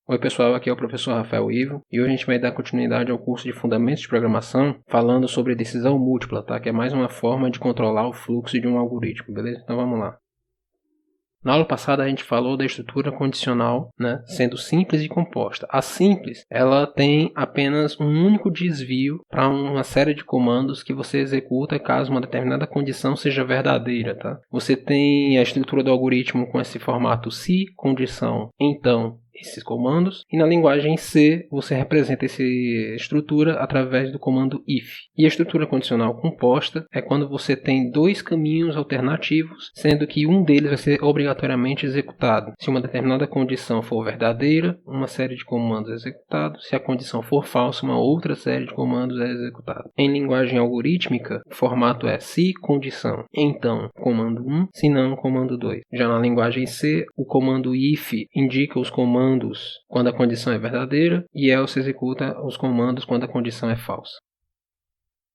Oi pessoal, aqui é o professor Rafael Ivo e hoje a gente vai dar continuidade ao curso de Fundamentos de Programação falando sobre decisão múltipla, tá? Que é mais uma forma de controlar o fluxo de um algoritmo, beleza? Então vamos lá. Na aula passada a gente falou da estrutura condicional, né, sendo simples e composta. A simples, ela tem apenas um único desvio para uma série de comandos que você executa caso uma determinada condição seja verdadeira, tá? Você tem a estrutura do algoritmo com esse formato se, condição, então, esses comandos, e na linguagem C você representa essa estrutura através do comando if. E a estrutura condicional composta é quando você tem dois caminhos alternativos, sendo que um deles vai ser obrigatoriamente executado. Se uma determinada condição for verdadeira, uma série de comandos é executado. Se a condição for falsa, uma outra série de comandos é executada. Em linguagem algorítmica, o formato é se, condição, então, comando 1, se não, comando 2. Já na linguagem C, o comando if indica os comandos quando a condição é verdadeira e else executa os comandos quando a condição é falsa.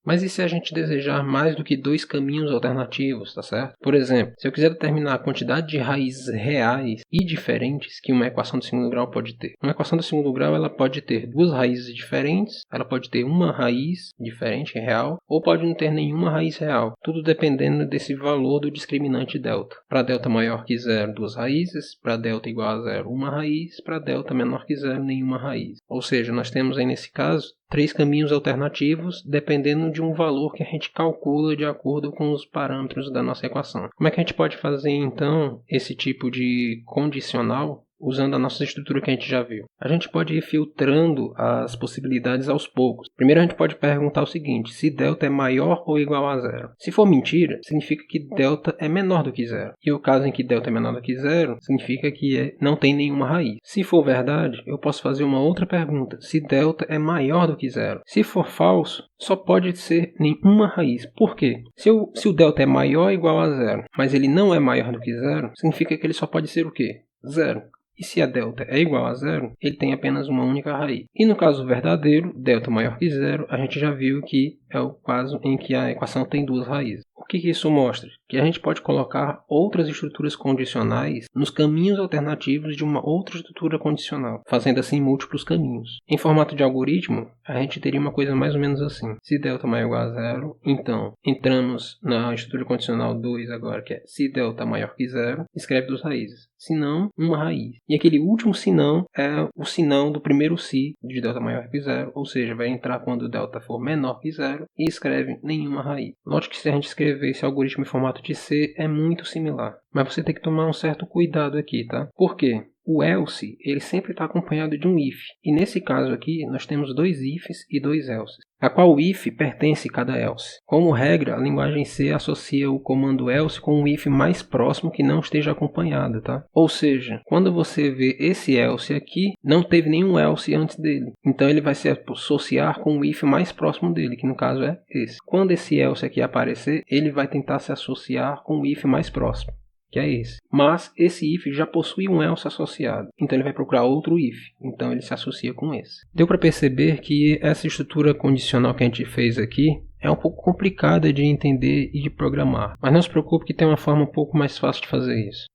Mas e se a gente desejar mais do que dois caminhos alternativos, tá certo? Por exemplo, se eu quiser determinar a quantidade de raízes reais e diferentes que uma equação de segundo grau pode ter. Uma equação de segundo grau ela pode ter duas raízes diferentes, ela pode ter uma raiz diferente, real, ou pode não ter nenhuma raiz real. Tudo dependendo desse valor do discriminante delta. Para delta maior que zero, duas raízes. Para delta igual a zero, uma raiz. Para delta menor que zero, nenhuma raiz. Ou seja, nós temos aí nesse caso três caminhos alternativos, dependendo de um valor que a gente calcula de acordo com os parâmetros da nossa equação. Como é que a gente pode fazer, então, esse tipo de condicional usando a nossa estrutura que a gente já viu? A gente pode ir filtrando as possibilidades aos poucos. Primeiro a gente pode perguntar o seguinte: se delta é maior ou igual a zero? Se for mentira, significa que delta é menor do que zero. E o caso em que delta é menor do que zero, significa que não tem nenhuma raiz. Se for verdade, eu posso fazer uma outra pergunta: se delta é maior do que zero? Se for falso, só pode ser nenhuma raiz. Por quê? Se o delta é maior ou igual a zero, mas ele não é maior do que zero, significa que ele só pode ser o quê? Zero. E se a delta é igual a zero, ele tem apenas uma única raiz. E no caso verdadeiro, delta maior que zero, a gente já viu que é o caso em que a equação tem duas raízes. O que isso mostra? Que a gente pode colocar outras estruturas condicionais nos caminhos alternativos de uma outra estrutura condicional, fazendo assim múltiplos caminhos. Em formato de algoritmo, a gente teria uma coisa mais ou menos assim. Se delta maior ou igual a zero, então entramos na estrutura condicional 2 agora, que é se delta maior que zero, escreve duas raízes. Se não, uma raiz. E aquele último se não é o se não do primeiro se de delta maior que zero, ou seja, vai entrar quando o delta for menor que zero e escreve nenhuma raiz. Note que se a gente escrever esse algoritmo em formato de C é muito similar, mas você tem que tomar um certo cuidado aqui, tá? Por quê? O else, ele sempre está acompanhado de um if. E nesse caso aqui, nós temos dois ifs e dois elses, a qual if pertence a cada else. Como regra, a linguagem C associa o comando else com um if mais próximo que não esteja acompanhado, tá? Ou seja, quando você vê esse else aqui, não teve nenhum else antes dele. Então ele vai se associar com o if mais próximo dele, que no caso é esse. Quando esse else aqui aparecer, ele vai tentar se associar com o if mais próximo, que é esse. Mas esse if já possui um else associado, então ele vai procurar outro if, então ele se associa com esse. Deu para perceber que essa estrutura condicional que a gente fez aqui é um pouco complicada de entender e de programar, mas não se preocupe que tem uma forma um pouco mais fácil de fazer isso.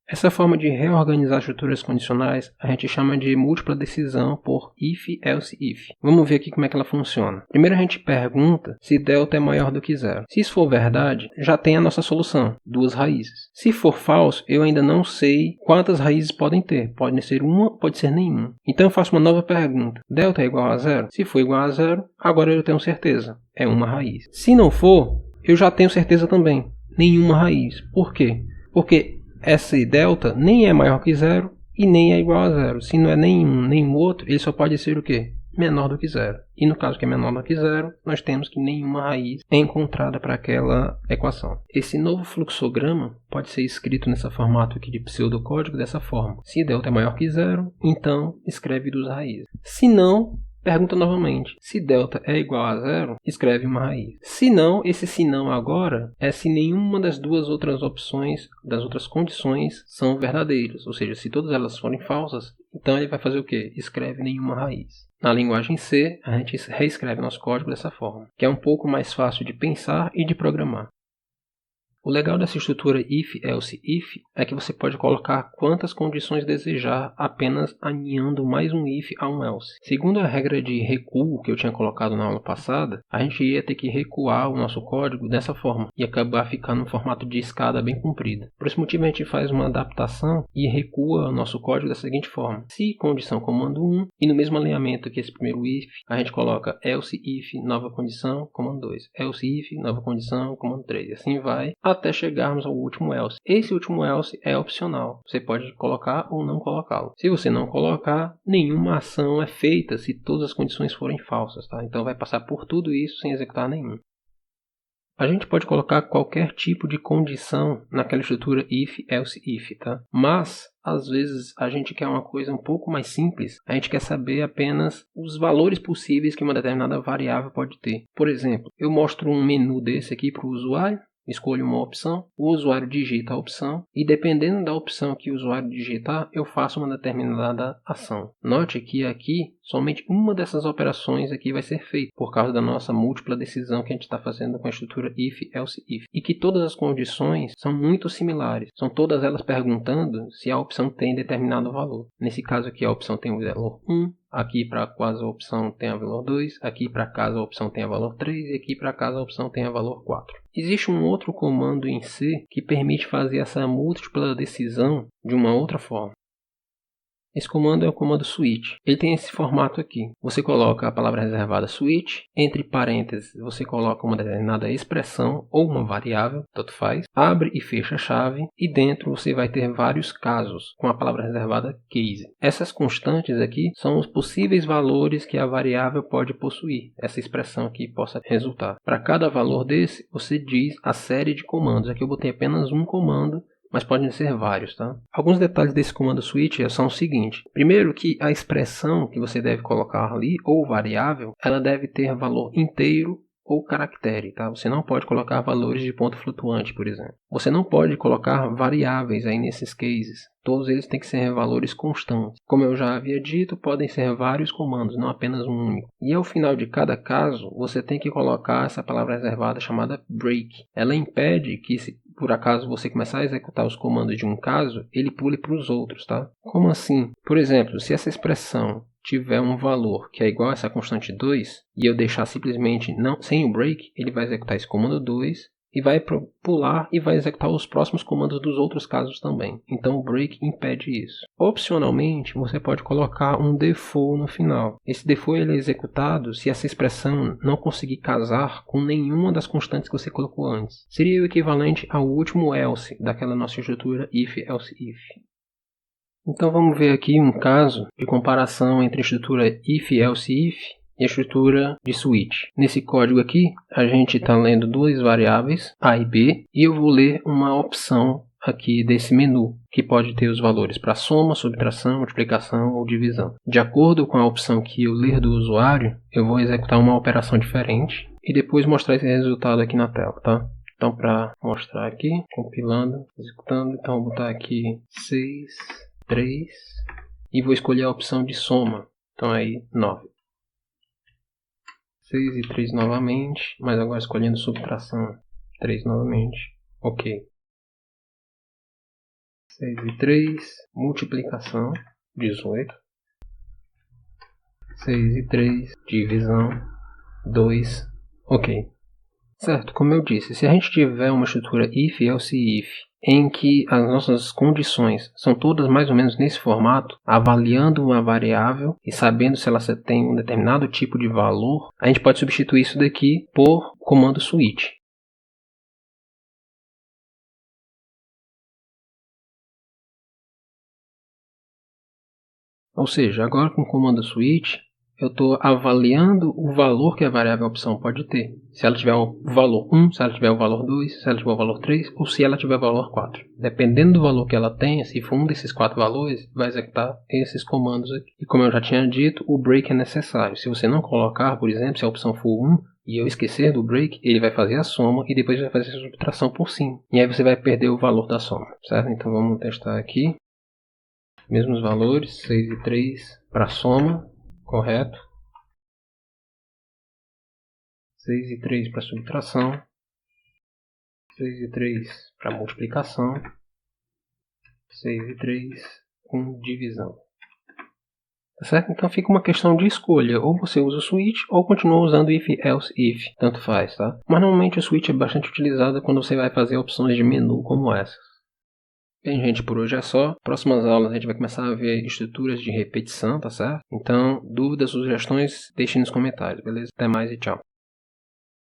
Essa forma de reorganizar estruturas condicionais a gente chama de múltipla decisão por if, else, if. Vamos ver aqui como é que ela funciona. Primeiro a gente pergunta se delta é maior do que zero. Se isso for verdade, já tem a nossa solução, duas raízes. Se for falso, eu ainda não sei quantas raízes podem ter. Pode ser uma, pode ser nenhuma. Então eu faço uma nova pergunta. Delta é igual a zero? Se for igual a zero, agora eu tenho certeza. É uma raiz. Se não for, eu já tenho certeza também. Nenhuma raiz. Por quê? Porque esse delta nem é maior que zero e nem é igual a zero. Se não é nenhum nem o outro, ele só pode ser o quê? Menor do que zero. E no caso que é menor do que zero, nós temos que nenhuma raiz é encontrada para aquela equação. Esse novo fluxograma pode ser escrito nesse formato aqui de pseudocódigo dessa forma. Se delta é maior que zero, então escreve duas raízes. Se não, pergunta novamente, se delta é igual a zero, escreve uma raiz. Se não, esse se não agora é se nenhuma das duas outras opções, das outras condições são verdadeiras. Ou seja, se todas elas forem falsas, então ele vai fazer o quê? Escreve nenhuma raiz. Na linguagem C, a gente reescreve nosso código dessa forma, que é um pouco mais fácil de pensar e de programar. O legal dessa estrutura if, else, if é que você pode colocar quantas condições desejar apenas aninhando mais um if a um else. Segundo a regra de recuo que eu tinha colocado na aula passada, a gente ia ter que recuar o nosso código dessa forma e acabar ficando no formato de escada bem comprida. Por esse motivo a gente faz uma adaptação e recua o nosso código da seguinte forma: se condição comando 1 e no mesmo alinhamento que esse primeiro if, a gente coloca else if nova condição comando 2, else if nova condição comando 3, e assim vai até chegarmos ao último else. Esse último else é opcional, você pode colocar ou não colocá-lo. Se você não colocar, nenhuma ação é feita se todas as condições forem falsas, tá? Então vai passar por tudo isso sem executar nenhum. A gente pode colocar qualquer tipo de condição naquela estrutura if, else, if, tá? Mas, às vezes, a gente quer uma coisa um pouco mais simples. A gente quer saber apenas os valores possíveis que uma determinada variável pode ter. Por exemplo, eu mostro um menu desse aqui para o usuário. Escolho uma opção, o usuário digita a opção e dependendo da opção que o usuário digitar, eu faço uma determinada ação. Note que aqui, somente uma dessas operações aqui vai ser feita, por causa da nossa múltipla decisão que a gente está fazendo com a estrutura if, else, if. E que todas as condições são muito similares, são todas elas perguntando se a opção tem determinado valor. Nesse caso aqui a opção tem o valor 1, aqui para caso a opção tenha valor 2, aqui para caso a opção tenha valor 3 e aqui para caso a opção tenha valor 4. Existe um outro comando em C que permite fazer essa múltipla decisão de uma outra forma. Esse comando é o comando switch. Ele tem esse formato aqui. Você coloca a palavra reservada switch, entre parênteses você coloca uma determinada expressão ou uma variável, tanto faz, abre e fecha a chave e dentro você vai ter vários casos com a palavra reservada case. Essas constantes aqui são os possíveis valores que a variável pode possuir, essa expressão aqui possa resultar. Para cada valor desse, você diz a série de comandos. Aqui eu botei apenas um comando, mas podem ser vários, tá? Alguns detalhes desse comando switch são o seguinte. Primeiro que a expressão que você deve colocar ali, ou variável, ela deve ter valor inteiro ou caractere, tá? Você não pode colocar valores de ponto flutuante, por exemplo. Você não pode colocar variáveis aí nesses cases. Todos eles têm que ser valores constantes. Como eu já havia dito, podem ser vários comandos, não apenas um único. E ao final de cada caso, você tem que colocar essa palavra reservada chamada break. Ela impede que, se por acaso você começar a executar os comandos de um caso, ele pule para os outros, tá? Como assim? Por exemplo, se essa expressão tiver um valor que é igual a essa constante 2 e eu deixar simplesmente sem o break, ele vai executar esse comando 2 e vai pular e vai executar os próximos comandos dos outros casos também. Então o break impede isso. Opcionalmente, você pode colocar um default no final. Esse default ele é executado se essa expressão não conseguir casar com nenhuma das constantes que você colocou antes. Seria o equivalente ao último else daquela nossa estrutura if, else, if. Então vamos ver aqui um caso de comparação entre a estrutura if, else, if e a estrutura de switch. Nesse código aqui, a gente está lendo duas variáveis, A e B, e eu vou ler uma opção aqui desse menu, que pode ter os valores para soma, subtração, multiplicação ou divisão. De acordo com a opção que eu ler do usuário, eu vou executar uma operação diferente e depois mostrar esse resultado aqui na tela, tá? Então, para mostrar aqui, compilando, executando, então eu vou botar aqui 6, 3 e vou escolher a opção de soma, então aí 9. 6 e 3 novamente, mas agora escolhendo subtração, 3 novamente, ok. 6 e 3, multiplicação, 18. 6 e 3, divisão, 2, ok. Certo, como eu disse, se a gente tiver uma estrutura if, else, if, em que as nossas condições são todas mais ou menos nesse formato, avaliando uma variável e sabendo se ela tem um determinado tipo de valor, a gente pode substituir isso daqui por comando switch. Ou seja, agora com o comando switch, eu estou avaliando o valor que a variável opção pode ter. Se ela tiver o valor 1, se ela tiver o valor 2, se ela tiver o valor 3 ou se ela tiver o valor 4. Dependendo do valor que ela tenha, se for um desses 4 valores, vai executar esses comandos aqui. E como eu já tinha dito, o break é necessário. Se você não colocar, por exemplo, se a opção for 1 e eu esquecer do break, ele vai fazer a soma e depois vai fazer a subtração por cima. E aí você vai perder o valor da soma, certo? Então vamos testar aqui. Mesmos valores, 6 e 3 para soma, correto. 6 e 3 para subtração. 6 e 3 para multiplicação, 6 e 3 com divisão. Tá certo? Então fica uma questão de escolha, ou você usa o switch ou continua usando if, else, if, tanto faz, tá? Mas normalmente o switch é bastante utilizado quando você vai fazer opções de menu como essas. Bem, gente, por hoje é só. Próximas aulas a gente vai começar a ver estruturas de repetição, tá certo? Então, dúvidas, sugestões, deixem nos comentários, beleza? Até mais e tchau.